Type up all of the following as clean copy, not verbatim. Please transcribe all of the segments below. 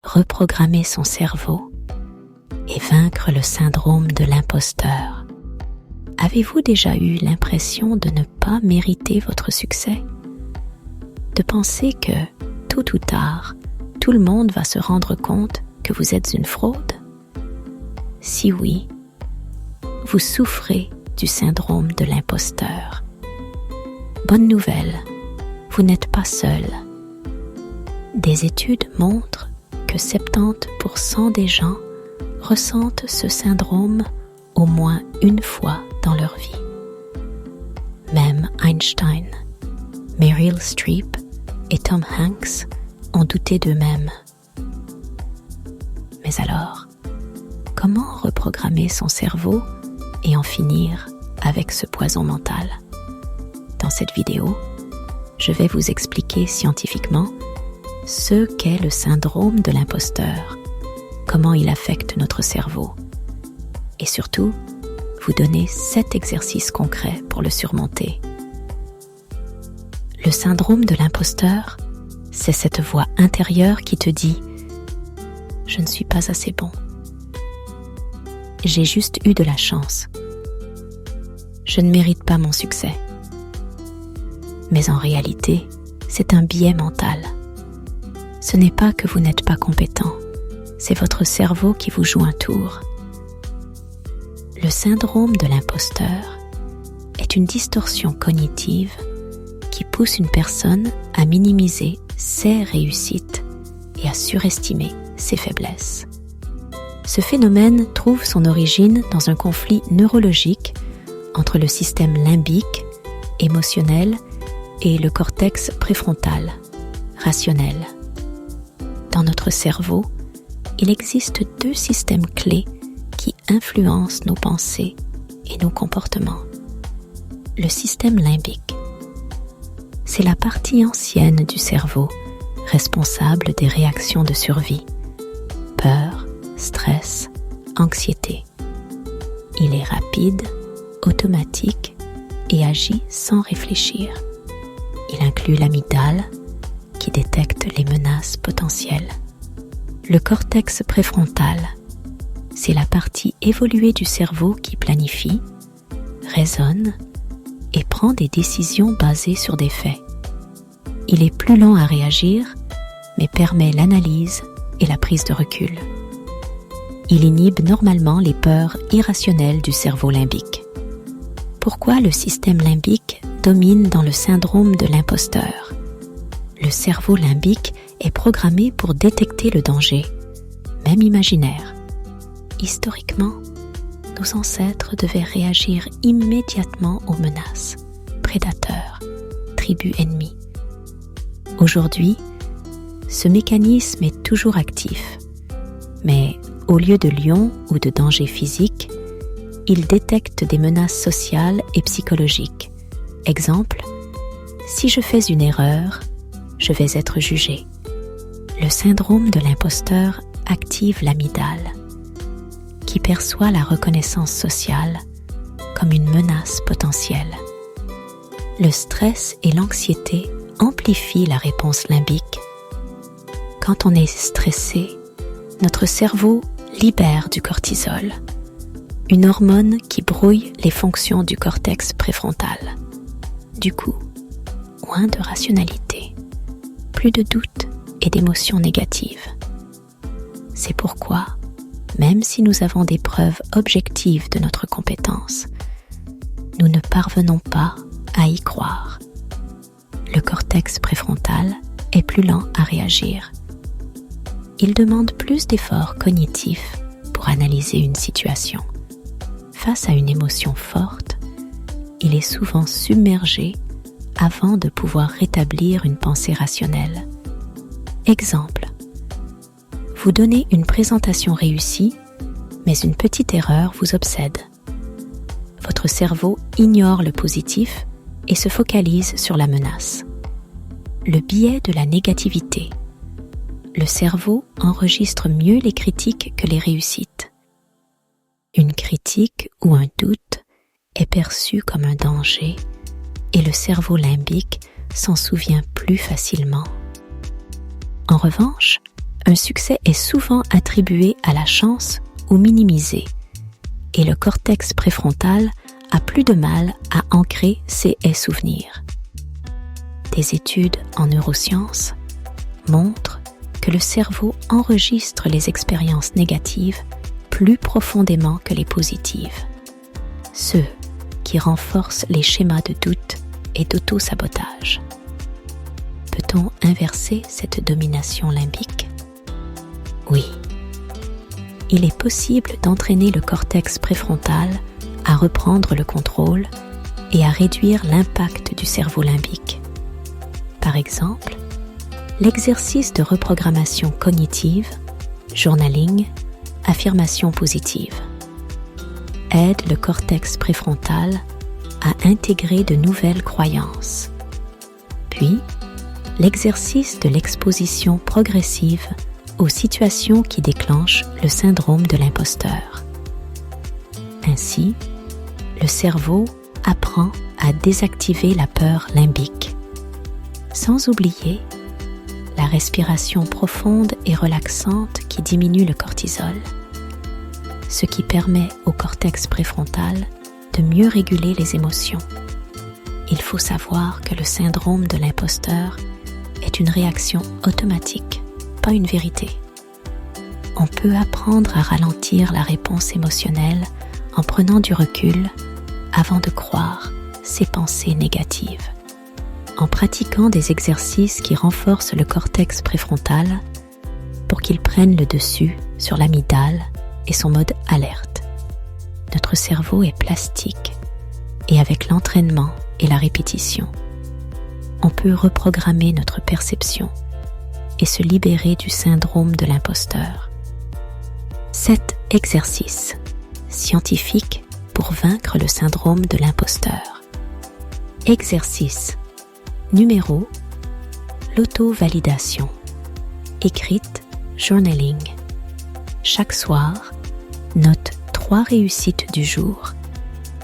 reprogrammer son cerveau et vaincre le syndrome de l'imposteur. Avez-vous déjà eu l'impression de ne pas mériter votre succès? De penser que, tôt ou tard, tout le monde va se rendre compte que vous êtes une fraude? Si oui, vous souffrez du syndrome de l'imposteur. Bonne nouvelle, vous n'êtes pas seul. Des études montrent que 70% des gens ressentent ce syndrome au moins une fois dans leur vie. Même Einstein, Meryl Streep et Tom Hanks ont douté d'eux-mêmes. Mais alors, comment reprogrammer son cerveau et en finir avec ce poison mental? Dans cette vidéo, je vais vous expliquer scientifiquement ce qu'est le syndrome de l'imposteur, comment il affecte notre cerveau, et surtout, vous donner 7 exercices concrets pour le surmonter. Le syndrome de l'imposteur, c'est cette voix intérieure qui te dit « Je ne suis pas assez bon. J'ai juste eu de la chance. Je ne mérite pas mon succès. » Mais en réalité, c'est un biais mental. Ce n'est pas que vous n'êtes pas compétent, c'est votre cerveau qui vous joue un tour. Le syndrome de l'imposteur est une distorsion cognitive qui pousse une personne à minimiser ses réussites et à surestimer ses faiblesses. Ce phénomène trouve son origine dans un conflit neurologique entre le système limbique, émotionnel, et le cortex préfrontal, rationnel. Dans notre cerveau, il existe 2 systèmes clés qui influencent nos pensées et nos comportements. Le système limbique, c'est la partie ancienne du cerveau responsable des réactions de survie, peur, stress, anxiété. Il est rapide, automatique et agit sans réfléchir. Il inclut l'amygdale qui détecte les menaces potentielles. Le cortex préfrontal, c'est la partie évoluée du cerveau qui planifie, raisonne et prend des décisions basées sur des faits. Il est plus lent à réagir, mais permet l'analyse et la prise de recul. Il inhibe normalement les peurs irrationnelles du cerveau limbique. Pourquoi le système limbique domine dans le syndrome de l'imposteur? Le cerveau limbique est programmé pour détecter le danger, même imaginaire. Historiquement, nos ancêtres devaient réagir immédiatement aux menaces, prédateurs, tribus ennemies. Aujourd'hui, ce mécanisme est toujours actif, mais au lieu de lions ou de dangers physiques, il détecte des menaces sociales et psychologiques. Exemple, si je fais une erreur, je vais être jugé. Le syndrome de l'imposteur active l'amygdale, qui perçoit la reconnaissance sociale comme une menace potentielle. Le stress et l'anxiété amplifient la réponse limbique. Quand on est stressé, notre cerveau libère du cortisol, une hormone qui brouille les fonctions du cortex préfrontal. Du coup, moins de rationalité, plus de doutes et d'émotions négatives. C'est pourquoi, même si nous avons des preuves objectives de notre compétence, nous ne parvenons pas à y croire. Le cortex préfrontal est plus lent à réagir. Il demande plus d'efforts cognitifs pour analyser une situation. Face à une émotion forte, il est souvent submergé avant de pouvoir rétablir une pensée rationnelle. Exemple, vous donnez une présentation réussie, mais une petite erreur vous obsède. Votre cerveau ignore le positif et se focalise sur la menace. Le biais de la négativité. Le cerveau enregistre mieux les critiques que les réussites. Une critique ou un doute est perçu comme un danger et le cerveau limbique s'en souvient plus facilement. En revanche, un succès est souvent attribué à la chance ou minimisé, et le cortex préfrontal a plus de mal à ancrer ces souvenirs. Des études en neurosciences montrent que le cerveau enregistre les expériences négatives plus profondément que les positives, ceux qui renforcent les schémas de doute et d'auto-sabotage. Peut-on inverser cette domination limbique? Oui. Il est possible d'entraîner le cortex préfrontal à reprendre le contrôle et à réduire l'impact du cerveau limbique. Par exemple, l'exercice de reprogrammation cognitive, journaling, affirmation positive, aide le cortex préfrontal à intégrer de nouvelles croyances. Puis, l'exercice de l'exposition progressive aux situations qui déclenchent le syndrome de l'imposteur. Ainsi, le cerveau apprend à désactiver la peur limbique, sans oublier la respiration profonde et relaxante qui diminue le cortisol, ce qui permet au cortex préfrontal de mieux réguler les émotions. Il faut savoir que le syndrome de l'imposteur est une réaction automatique, pas une vérité. On peut apprendre à ralentir la réponse émotionnelle en prenant du recul avant de croire ses pensées négatives. En pratiquant des exercices qui renforcent le cortex préfrontal pour qu'il prenne le dessus sur l'amygdale et son mode alerte. Notre cerveau est plastique et avec l'entraînement et la répétition, on peut reprogrammer notre perception et se libérer du syndrome de l'imposteur. 7 exercices scientifiques pour vaincre le syndrome de l'imposteur. Exercice numéro l'auto-validation. Écrite, journaling. Chaque soir, note 3 réussites du jour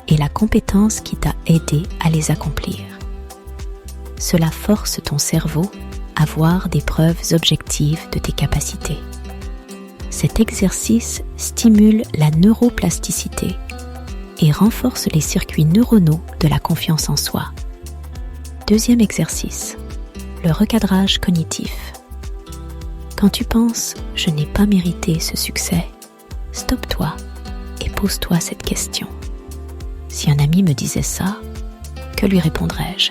et la compétence qui t'a aidé à les accomplir. Cela force ton cerveau à voir des preuves objectives de tes capacités. Cet exercice stimule la neuroplasticité et renforce les circuits neuronaux de la confiance en soi. Deuxième exercice, le recadrage cognitif. Quand tu penses « je n'ai pas mérité ce succès », stoppe-toi et pose-toi cette question. Si un ami me disait ça, que lui répondrais-je?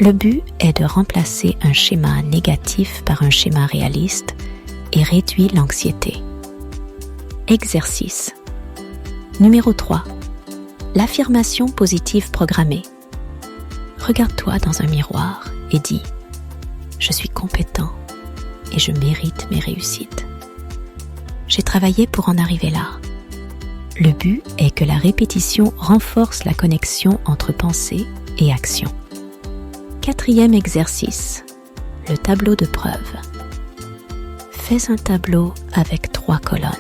Le but est de remplacer un schéma négatif par un schéma réaliste et réduit l'anxiété. Exercice numéro 3. L'affirmation positive programmée. Regarde-toi dans un miroir et dis « Je suis compétent et je mérite mes réussites. J'ai travaillé pour en arriver là. » Le but est que la répétition renforce la connexion entre pensée et action. 4e exercice, le tableau de preuve. Fais un tableau avec 3 colonnes.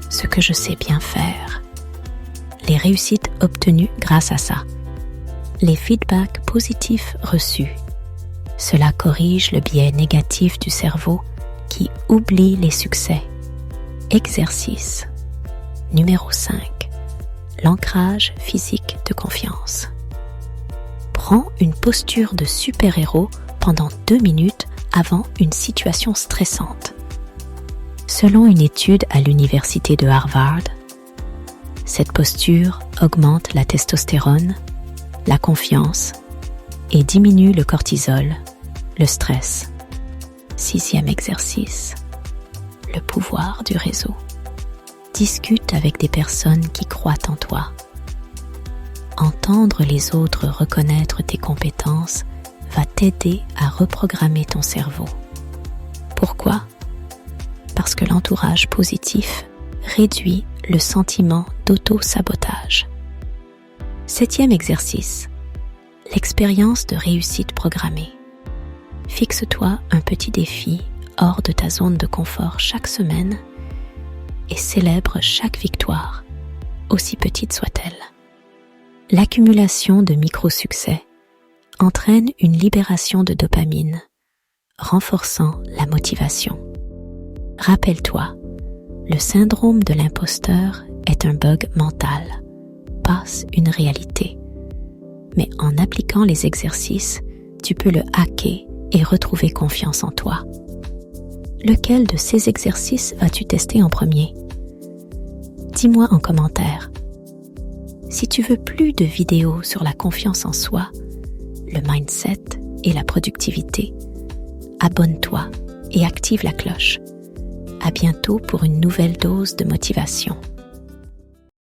Ce que je sais bien faire. Les réussites obtenues grâce à ça. Les feedbacks positifs reçus. Cela corrige le biais négatif du cerveau qui oublie les succès. Exercice numéro 5. L'ancrage physique de confiance. Prends une posture de super-héros pendant 2 minutes avant une situation stressante. Selon une étude à l'université de Harvard, cette posture augmente la testostérone, la confiance et diminue le cortisol, le stress. 6e exercice, le pouvoir du réseau. Discute avec des personnes qui croient en toi. Entendre les autres reconnaître tes compétences va t'aider à reprogrammer ton cerveau. Pourquoi? Parce que l'entourage positif réduit le sentiment d'auto-sabotage. 7e exercice, l'expérience de réussite programmée. Fixe-toi un petit défi hors de ta zone de confort chaque semaine et célèbre chaque victoire, aussi petite soit-elle. L'accumulation de micro-succès entraîne une libération de dopamine, renforçant la motivation. Rappelle-toi, le syndrome de l'imposteur est un bug mental, pas une réalité. Mais en appliquant les exercices, tu peux le hacker et retrouver confiance en toi. Lequel de ces exercices as-tu testé en premier? Dis-moi en commentaire. Si tu veux plus de vidéos sur la confiance en soi, le mindset et la productivité, abonne-toi et active la cloche. À bientôt pour une nouvelle dose de motivation.